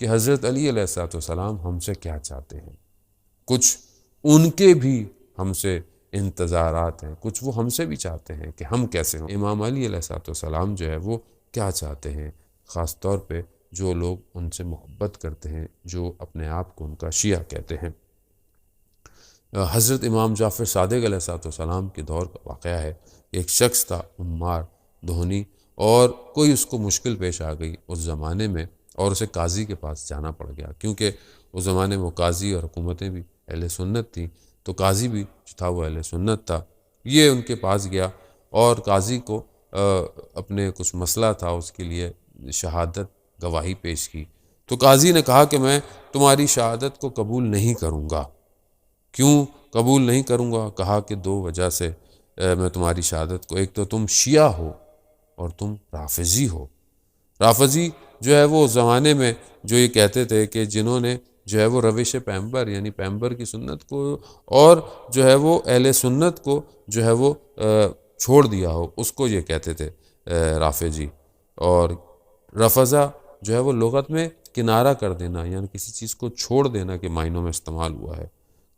کہ حضرت علی علیہ السلام ہم سے کیا چاہتے ہیں، کچھ ان کے بھی ہم سے انتظارات ہیں، کچھ وہ ہم سے بھی چاہتے ہیں کہ ہم کیسے ہوں۔ امام علی علیہ السلام جو ہے وہ کیا چاہتے ہیں، خاص طور پہ جو لوگ ان سے محبت کرتے ہیں، جو اپنے آپ کو ان کا شیعہ کہتے ہیں۔ حضرت امام جعفر صادق علیہ السلام کے دور کا واقعہ ہے، ایک شخص تھا عمار دہنی، اور کوئی اس کو مشکل پیش آ گئی اس زمانے میں، اور اسے قاضی کے پاس جانا پڑ گیا، کیونکہ اس زمانے میں وہ قاضی اور حکومتیں بھی اہل سنت تھیں، تو قاضی بھی جو تھا وہ اہل سنت تھا۔ یہ ان کے پاس گیا اور قاضی کو اپنے کچھ مسئلہ تھا، اس کے لیے شہادت گواہی پیش کی، تو قاضی نے کہا کہ میں تمہاری شہادت کو قبول نہیں کروں گا۔ کیوں قبول نہیں کروں گا؟ کہا کہ دو وجہ سے میں تمہاری شہادت کو، ایک تو تم شیعہ ہو اور تم رافضی ہو۔ رافضی جو ہے وہ اس زمانے میں جو یہ کہتے تھے کہ جنہوں نے جو ہے وہ روش پیمبر یعنی پیمبر کی سنت کو اور جو ہے وہ اہل سنت کو جو ہے وہ چھوڑ دیا ہو، اس کو یہ کہتے تھے رافضی۔ اور رفضہ جو ہے وہ لغت میں کنارہ کر دینا، یعنی کسی چیز کو چھوڑ دینا کے معنوں میں استعمال ہوا ہے۔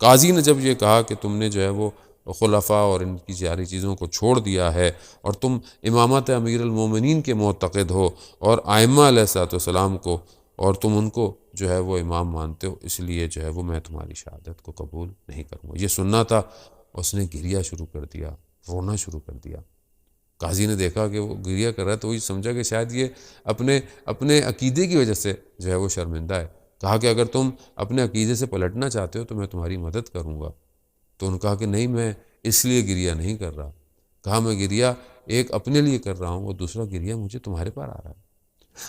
قاضی نے جب یہ کہا کہ تم نے جو ہے وہ خلفاء اور ان کی ساری چیزوں کو چھوڑ دیا ہے اور تم امامت امیر المومنین کے معتقد ہو اور ائمہ علیہ السلام کو، اور تم ان کو جو ہے وہ امام مانتے ہو، اس لیے جو ہے وہ میں تمہاری شہادت کو قبول نہیں کروں گا۔ یہ سننا تھا، اس نے گریہ شروع کر دیا، رونا شروع کر دیا۔ قاضی نے دیکھا کہ وہ گریہ کر رہا ہے تو وہی سمجھا کہ شاید یہ اپنے عقیدے کی وجہ سے جو ہے وہ شرمندہ ہے۔ کہا کہ اگر تم اپنے عقیدے سے پلٹنا چاہتے ہو تو میں تمہاری مدد کروں گا۔ تو انہوں نے کہا کہ نہیں، میں اس لیے گریہ نہیں کر رہا۔ کہا میں گریہ ایک اپنے لیے کر رہا ہوں، اور دوسرا گریہ مجھے تمہارے پر آ رہا ہے۔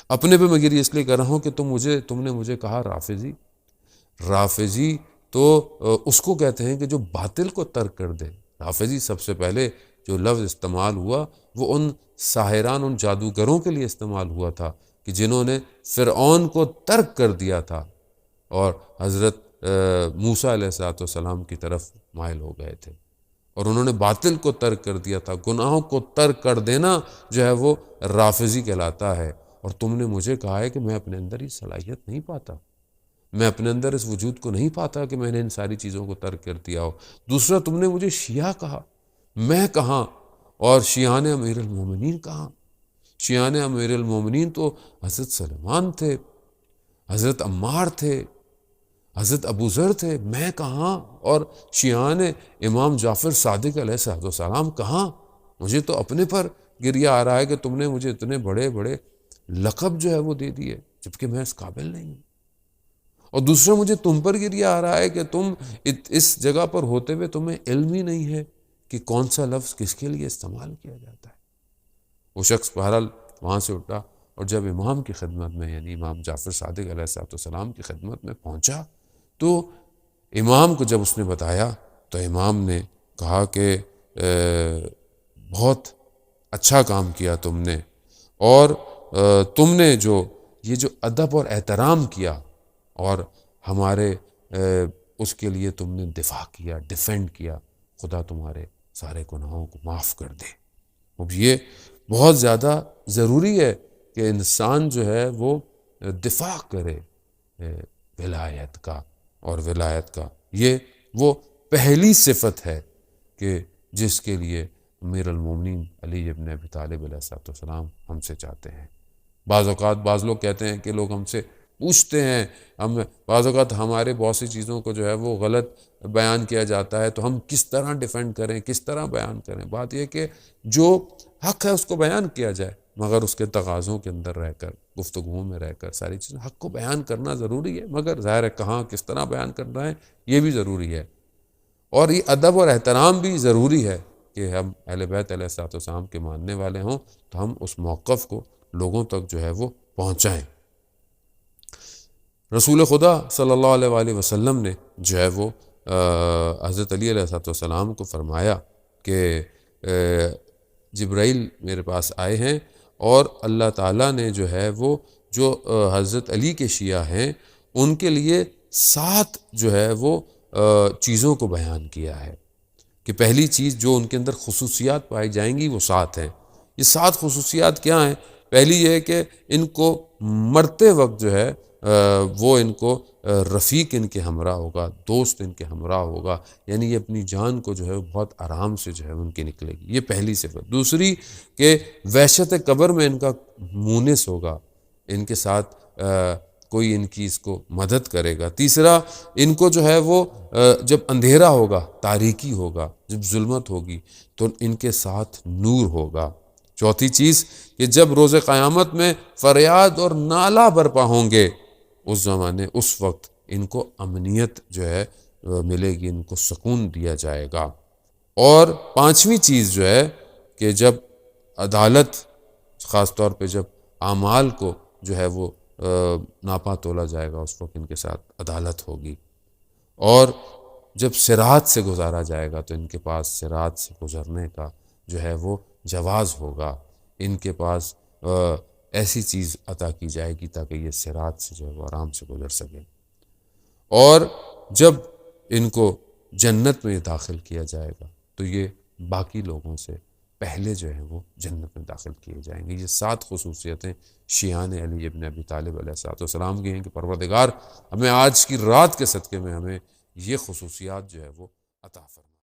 اپنے پہ میں گریہ اس لیے کر رہا ہوں کہ تم نے مجھے کہا رافضی۔ رافضی تو اس کو کہتے ہیں کہ جو باطل کو ترک کر دے۔ رافضی سب سے پہلے جو لفظ استعمال ہوا وہ ان ساحران، ان جادوگروں کے لیے استعمال ہوا تھا کہ جنہوں نے فرعون کو ترک کر دیا تھا اور حضرت موسیٰ علیہ السلام کی طرف مائل ہو گئے تھے، اور انہوں نے باطل کو ترک کر دیا تھا۔ گناہوں کو ترک کر دینا جو ہے وہ رافضی کہلاتا ہے۔ اور تم نے مجھے کہا ہے کہ میں اپنے اندر یہ صلاحیت نہیں پاتا، میں اپنے اندر اس وجود کو نہیں پاتا کہ میں نے ان ساری چیزوں کو ترک کر دیا ہو۔ دوسرا تم نے مجھے شیعہ کہا، میں کہاں؟ اور شیعان امیر المومنین کہاں؟ شیعان امیر المومنین تو حضرت سلمان تھے، حضرت عمار تھے، حضرت ابو ذر تھے، میں کہاں؟ اور شیعان امام جعفر صادق علیہ السلام کہاں؟ مجھے تو اپنے پر گریہ آ رہا ہے کہ تم نے مجھے اتنے بڑے بڑے لقب جو ہے وہ دے دیے، جبکہ میں اس قابل نہیں ہوں۔ اور دوسرا مجھے تم پر گریہ آ رہا ہے کہ تم اس جگہ پر ہوتے ہوئے تمہیں علم ہی نہیں ہے کہ کون سا لفظ کس کے لیے استعمال کیا جاتا ہے۔ وہ شخص بہرحال وہاں سے اٹھا اور جب امام کی خدمت میں یعنی امام جعفر صادق علیہ السلام کی خدمت میں پہنچا تو امام کو جب اس نے بتایا تو امام نے کہا کہ بہت اچھا کام کیا تم نے، اور تم نے یہ جو ادب اور احترام کیا اور ہمارے اس کے لیے تم نے دفاع کیا، ڈیفینڈ کیا، خدا تمہارے سارے گناہوں کو معاف کر دے۔ اب یہ بہت زیادہ ضروری ہے کہ انسان جو ہے وہ دفاع کرے ولایت کا، اور ولایت کا یہ وہ پہلی صفت ہے کہ جس کے لیے امیر المومنین علی ابن ابی طالب علیہ السلام ہم سے چاہتے ہیں۔ بعض اوقات بعض لوگ کہتے ہیں کہ لوگ ہم سے پوچھتے ہیں، بعض اوقات ہمارے بہت سی چیزوں کو جو ہے وہ غلط بیان کیا جاتا ہے تو ہم کس طرح ڈیفینڈ کریں، کس طرح بیان کریں۔ بات یہ کہ جو حق ہے اس کو بیان کیا جائے، مگر اس کے تقاضوں کے اندر رہ کر، گفتگو میں رہ کر ساری چیزیں حق کو بیان کرنا ضروری ہے، مگر ظاہر ہے کہاں کس طرح بیان کرنا ہے یہ بھی ضروری ہے۔ اور یہ ادب اور احترام بھی ضروری ہے کہ ہم اہل بیت علیہ السلام کے ماننے والے ہوں تو ہم اس موقف کو لوگوں تک جو ہے وہ پہنچائیں۔ رسول خدا صلی اللہ علیہ وآلہ وسلم نے جو ہے وہ حضرت علی علیہ السلام کو فرمایا کہ جبرائیل میرے پاس آئے ہیں اور اللہ تعالیٰ نے جو ہے وہ جو حضرت علی کے شیعہ ہیں ان کے لیے 7 جو ہے وہ چیزوں کو بیان کیا ہے کہ پہلی چیز جو ان کے اندر خصوصیات پائی جائیں گی وہ 7 ہیں۔ یہ 7 خصوصیات کیا ہیں؟ پہلی یہ ہے کہ ان کو مرتے وقت جو ہے وہ ان کو رفیق ان کے ہمراہ ہوگا، دوست ان کے ہمراہ ہوگا، یعنی یہ اپنی جان کو جو ہے بہت آرام سے جو ہے ان کی نکلے گی، یہ پہلی صفت۔ دوسری کہ وحشت قبر میں ان کا مونس ہوگا، ان کے ساتھ کوئی ان کی اس کو مدد کرے گا۔ تیسرا ان کو جو ہے وہ جب اندھیرا ہوگا، تاریکی ہوگا، جب ظلمت ہوگی تو ان کے ساتھ نور ہوگا۔ چوتھی چیز کہ جب روز قیامت میں فریاد اور نالہ برپا ہوں گے، اس زمانے اس وقت ان کو امنیت جو ہے ملے گی، ان کو سکون دیا جائے گا۔ اور پانچویں چیز جو ہے کہ جب عدالت، خاص طور پہ جب اعمال کو جو ہے وہ ناپا تولا جائے گا، اس وقت ان کے ساتھ عدالت ہوگی۔ اور جب صراط سے گزارا جائے گا تو ان کے پاس صراط سے گزرنے کا جو ہے وہ جواز ہوگا، ان کے پاس ایسی چیز عطا کی جائے گی تاکہ یہ صراط سے جو ہے وہ آرام سے گزر سکے۔ اور جب ان کو جنت میں داخل کیا جائے گا تو یہ باقی لوگوں سے پہلے جو ہے وہ جنت میں داخل کیے جائیں گے۔ یہ 7 خصوصیتیں شیعان علی ابن ابی طالب علیہ السلام کی ہیں کہ پروردگار ہمیں آج کی رات کے صدقے میں ہمیں یہ خصوصیات جو ہے وہ عطا فرمائے۔